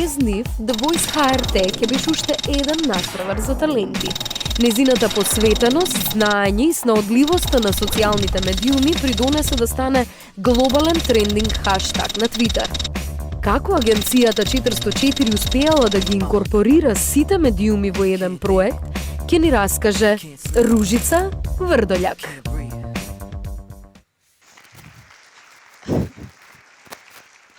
без нив, TheVoice HRT ќе беше уште еден натпревар за таленти. Незината посветеност, знаење и снаодливоста на социјалните медиуми придонесе да стане глобален трендинг хаштаг на Твитер. Како агенцијата 404 успеала да ги инкорпорира сите медиуми во еден проект, ќе ни раскаже Ružica Vrdoljak.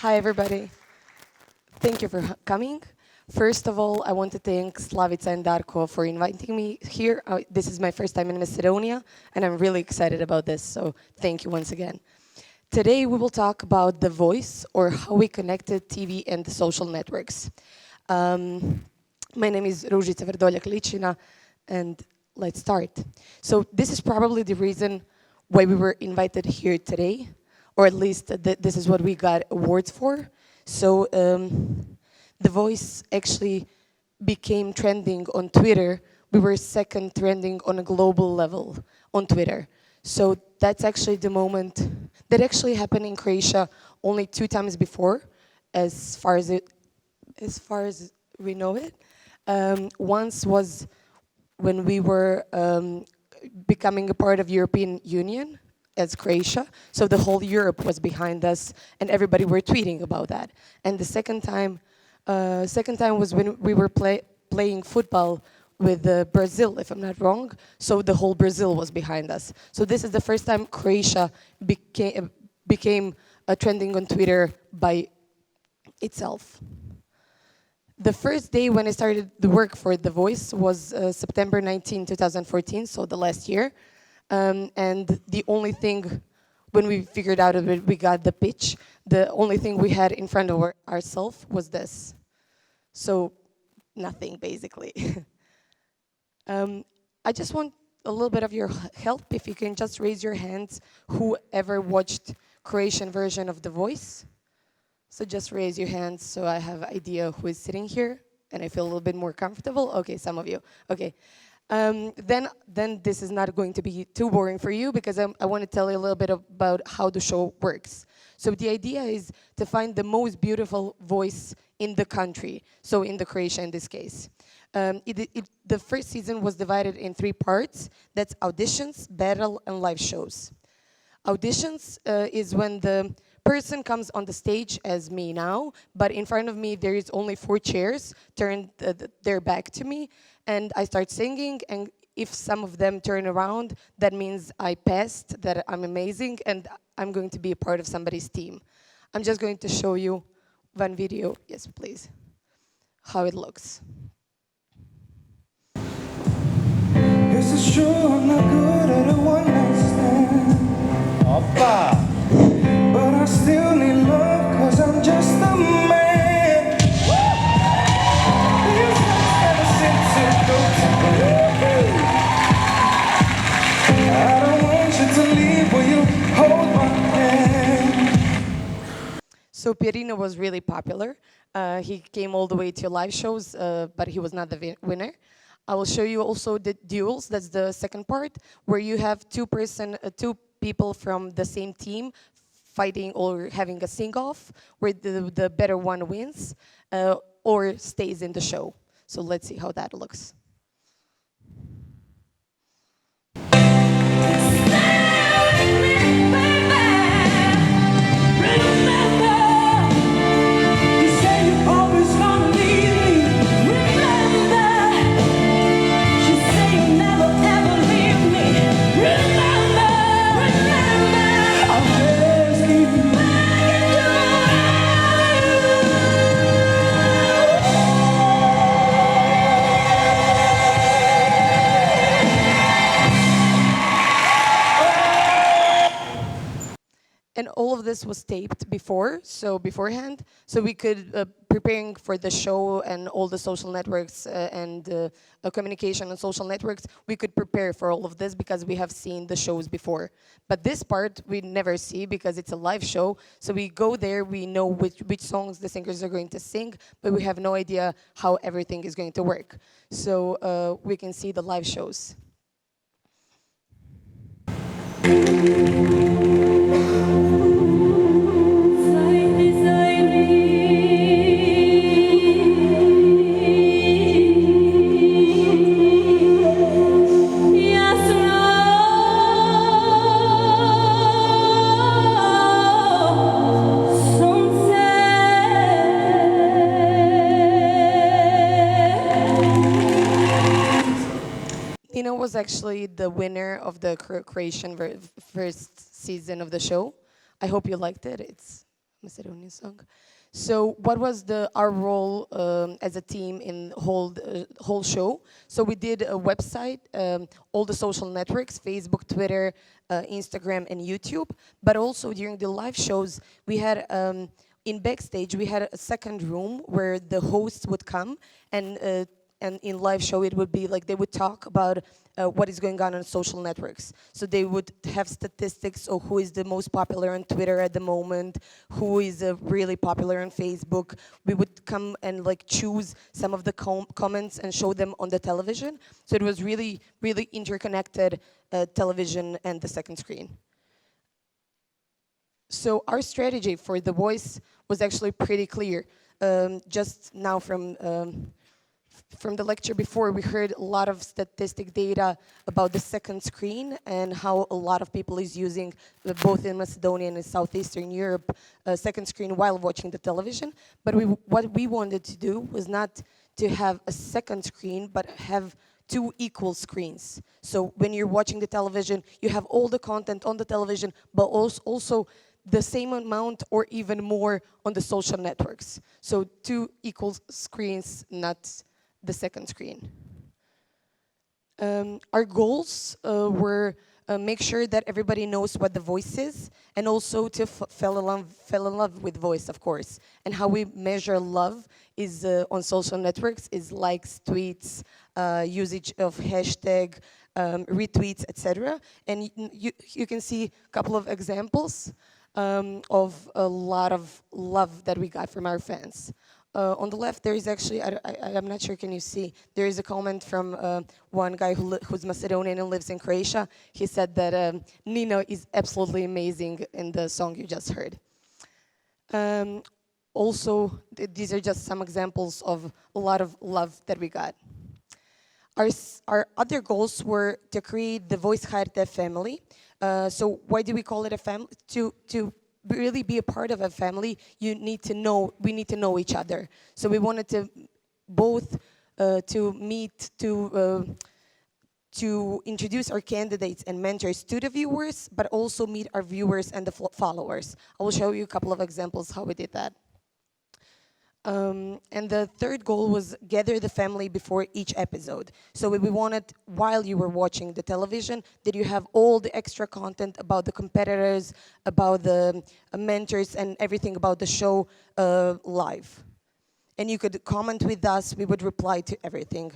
Hi everybody. Thank you for coming. First of all, I want to thank Slavica and Darko for inviting me here. This is my first time in Macedonia, and I'm really excited about this, so thank you once again. Today we will talk about TheVoice, or how we connected TV and the social networks. My name is Ružica Vrdoljak Ličina, and let's start. So this is probably the reason why we were invited here today, or at least this is what we got awards for. So TheVoice actually became trending on Twitter. We were second trending on a global level on Twitter. So that's actually the moment that actually happened in Croatia only 2 times before, as far as we know it. Once was when we were becoming a part of European Union as Croatia, so the whole Europe was behind us, and everybody were tweeting about that. And the second time was when we were playing football with Brazil, if I'm not wrong. So the whole Brazil was behind us. So this is the first time Croatia became trending on Twitter by itself. The first day when I started the work for TheVoice was September 19, 2014, so the last year. And the only thing, when we figured out that we got the pitch, the only thing we had in front of ourselves was this. So nothing, basically. I just want a little bit of your help, if you can just raise your hands, whoever watched Croatian version of TheVoice. So just raise your hands so I have an idea who is sitting here, and I feel a little bit more comfortable. Okay, some of you. Okay. Then this is not going to be too boring for you, because I want to tell you a little bit about how the show works. So the idea is to find the most beautiful voice in the country, so in the Croatia in this case. The first season was divided in 3 parts. That's auditions, battle, and live shows. Auditions is when the person comes on the stage as me now, but in front of me there is only 4 chairs turned their back to me, and I start singing, and if some of them turn around, that means I passed, that I'm amazing, and I'm going to be a part of somebody's team. I'm just going to show you one video, yes please, how it looks. This is true, I'm not good at a one-night stand. Opa! But I still need love, cause I'm just a man. These nights never seem to go to I don't want you to leave, will you hold my hand? So Pierino was really popular. He came all the way to live shows, but he was not the winner. I will show you also the duels, that's the second part, where you have 2 people from the same team fighting or having a sing-off, where the better one wins or stays in the show. So let's see how that looks. And all of this was taped beforehand, so we could, preparing for the show and all the social networks and communication on social networks, we could prepare for all of this because we have seen the shows before. But this part we never see because it's a live show, so we go there, we know which songs the singers are going to sing, but we have no idea how everything is going to work. So we can see the live shows. was actually the winner of the Croatian first season of the show. I hope you liked it. It's a Macedonian song. So what was our role as a team in whole show? So we did a website, all the social networks, Facebook, Twitter, Instagram, and YouTube. But also during the live shows, we had in backstage we had a second room where the hosts would come and in live show it would be like they would talk about what is going on social networks. So they would have statistics of who is the most popular on Twitter at the moment, who is really popular on Facebook. We would come and like choose some of the comments and show them on the television. So it was really, really interconnected television and the second screen. So our strategy for TheVoice was actually pretty clear. Just now from the lecture before, we heard a lot of statistic data about the second screen and how a lot of people is using, both in Macedonia and in Southeastern Europe, second screen while watching the television. But what we wanted to do was not to have a second screen, but have two equal screens. So when you're watching the television, you have all the content on the television, but also the same amount or even more on the social networks. So two equal screens, not the second screen. Our goals were make sure that everybody knows what TheVoice is, and also to fall in love with Voice, of course. And how we measure love is on social networks is likes, tweets, usage of hashtag, retweets, etc. And you can see a couple of examples of a lot of love that we got from our fans. On the left, there is actually, I'm not sure, can you see? There is a comment from one guy who's Macedonian and lives in Croatia. He said that Nino is absolutely amazing in the song you just heard. Also, these are just some examples of a lot of love that we got. Our other goals were to create the Voice HRT family. So why do we call it a family? To really be a part of a family, we need to know each other. So we wanted to both to meet, to introduce our candidates and mentors to the viewers, but also meet our viewers and the followers. I will show you a couple of examples how we did that. And the third goal was gather the family before each episode. So we wanted, while you were watching the television, that you have all the extra content about the competitors, about the mentors, and everything about the show live. And you could comment with us, we would reply to everything.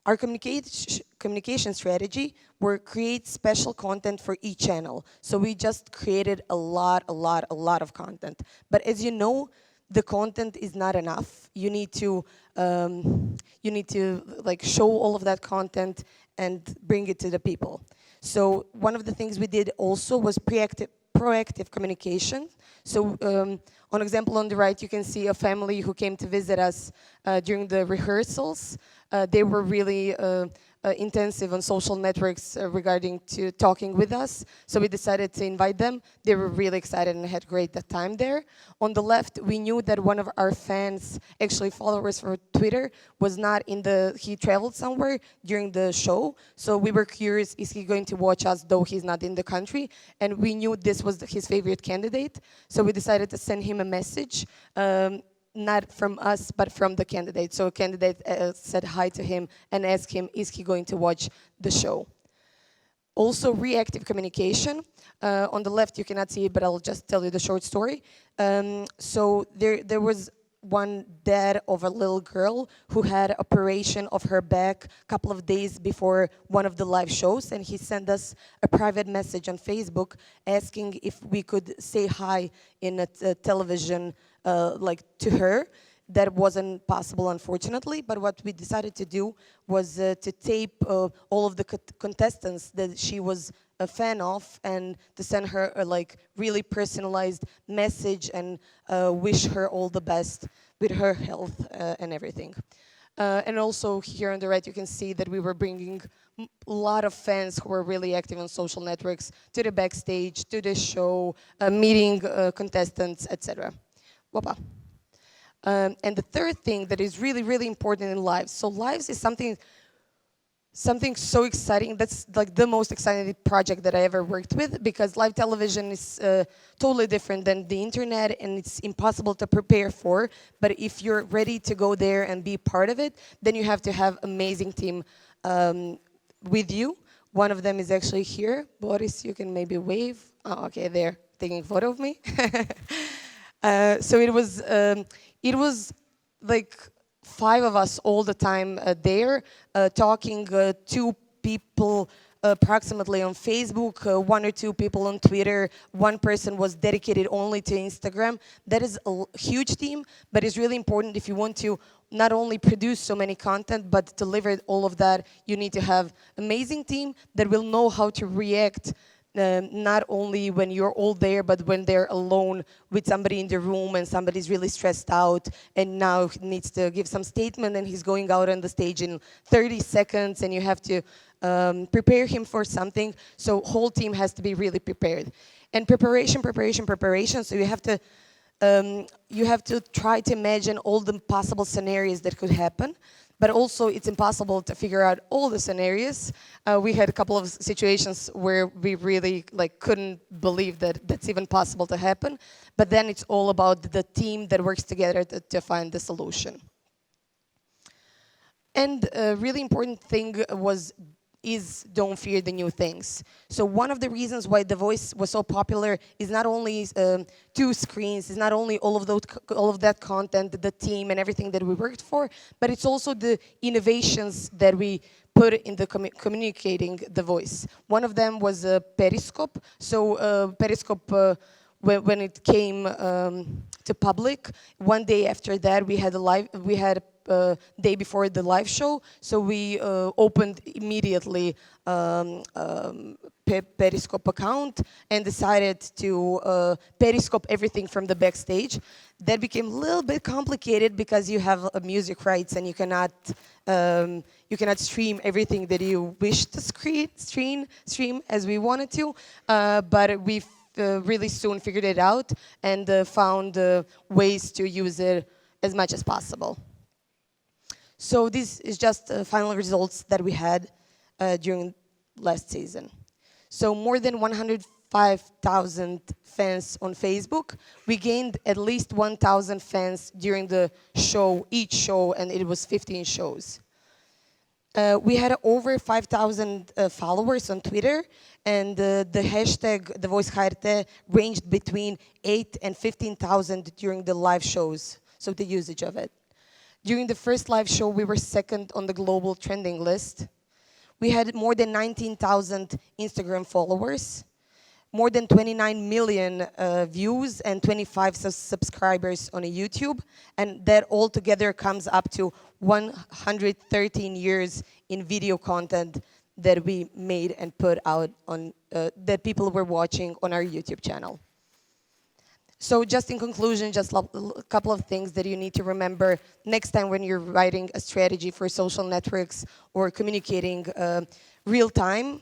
Our communication strategy were create special content for each channel. So we just created a lot of content. But as you know, the content is not enough. You need to like show all of that content and bring it to the people. So one of the things we did also was proactive communication. So on example on the right, you can see a family who came to visit us during the rehearsals. They were really intensive on social networks regarding to talking with us. So we decided to invite them. They were really excited and had great time there. On the left, we knew that one of our fans, actually followers for Twitter, was not he traveled somewhere during the show. So we were curious, is he going to watch us though he's not in the country? And we knew this was his favorite candidate. So we decided to send him a message. Not from us, but from the candidate. So a candidate said hi to him and asked him, is he going to watch the show? Also, reactive communication. On the left, you cannot see it, but I'll just tell you the short story. So there was one dad of a little girl who had operation of her back a couple of days before one of the live shows, and he sent us a private message on Facebook asking if we could say hi in a television like to her. That wasn't possible, unfortunately, but what we decided to do was to tape all of the contestants that she was a fan of and to send her a like really personalized message and wish her all the best with her health and everything. And also here on the right, you can see that we were bringing a lot of fans who were really active on social networks to the backstage, to the show, meeting contestants, etc. Wapa. And the third thing that is really, really important in lives. So lives is something something so exciting. That's like the most exciting project that I ever worked with, because live television is totally different than the internet, and it's impossible to prepare for. But if you're ready to go there and be part of it, then you have to have amazing team with you. One of them is actually here. Boris, you can maybe wave. Oh, okay, they're taking a photo of me. So it was like 5 of us all the time there, talking, 2 people approximately on Facebook, 1 or 2 people on Twitter, 1 person was dedicated only to Instagram. That is a huge team, but it's really important if you want to not only produce so many content, but deliver all of that. You need to have amazing team that will know how to react not only when you're all there, but when they're alone with somebody in the room and somebody's really stressed out and now needs to give some statement and he's going out on the stage in 30 seconds and you have to prepare him for something. So whole team has to be really prepared. And preparation. So you have to try to imagine all the possible scenarios that could happen. But also, it's impossible to figure out all the scenarios. We had a couple of situations where we really couldn't believe that that's even possible to happen. But then it's all about the team that works together to find the solution. And a really important thing is don't fear the new things. So one of the reasons why TheVoice was so popular is not only 2 screens, is not only all of that content, the team and everything that we worked for, but it's also the innovations that we put in the communicating TheVoice. One of them was Periscope. So Periscope, when it came to public, one day after that we had day before the live show, so we opened immediately Periscope account and decided to Periscope everything from the backstage. That became a little bit complicated because you have music rights and you cannot stream everything that you wish to stream as we wanted to, but we really soon figured it out and found ways to use it as much as possible. So this is just final results that we had during last season. So more than 105,000 fans on Facebook. We gained at least 1,000 fans during the show, each show, and it was 15 shows. We had over 5,000 followers on Twitter, and the hashtag TheVoice HRT ranged between 8 and 15,000 during the live shows, so the usage of it. During the first live show, we were 2nd on the global trending list. We had more than 19,000 Instagram followers, more than 29 million views, and 25 subscribers on YouTube. And that all together comes up to 113 years in video content that we made and put out on, that people were watching on our YouTube channel. So just in conclusion, just a couple of things that you need to remember next time when you're writing a strategy for social networks or communicating real time.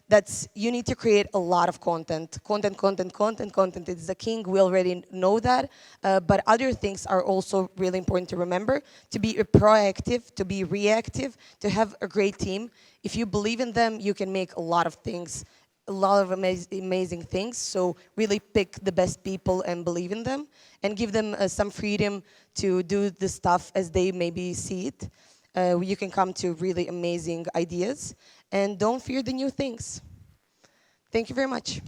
That's you need to create a lot of content. Content is the king. We already know that. But other things are also really important to remember. To be proactive, to be reactive, to have a great team. If you believe in them, you can make a lot of things. A lot of amazing things, so really pick the best people and believe in them and give them some freedom to do the stuff as they maybe see it. You can come to really amazing ideas and don't fear the new things. Thank you very much.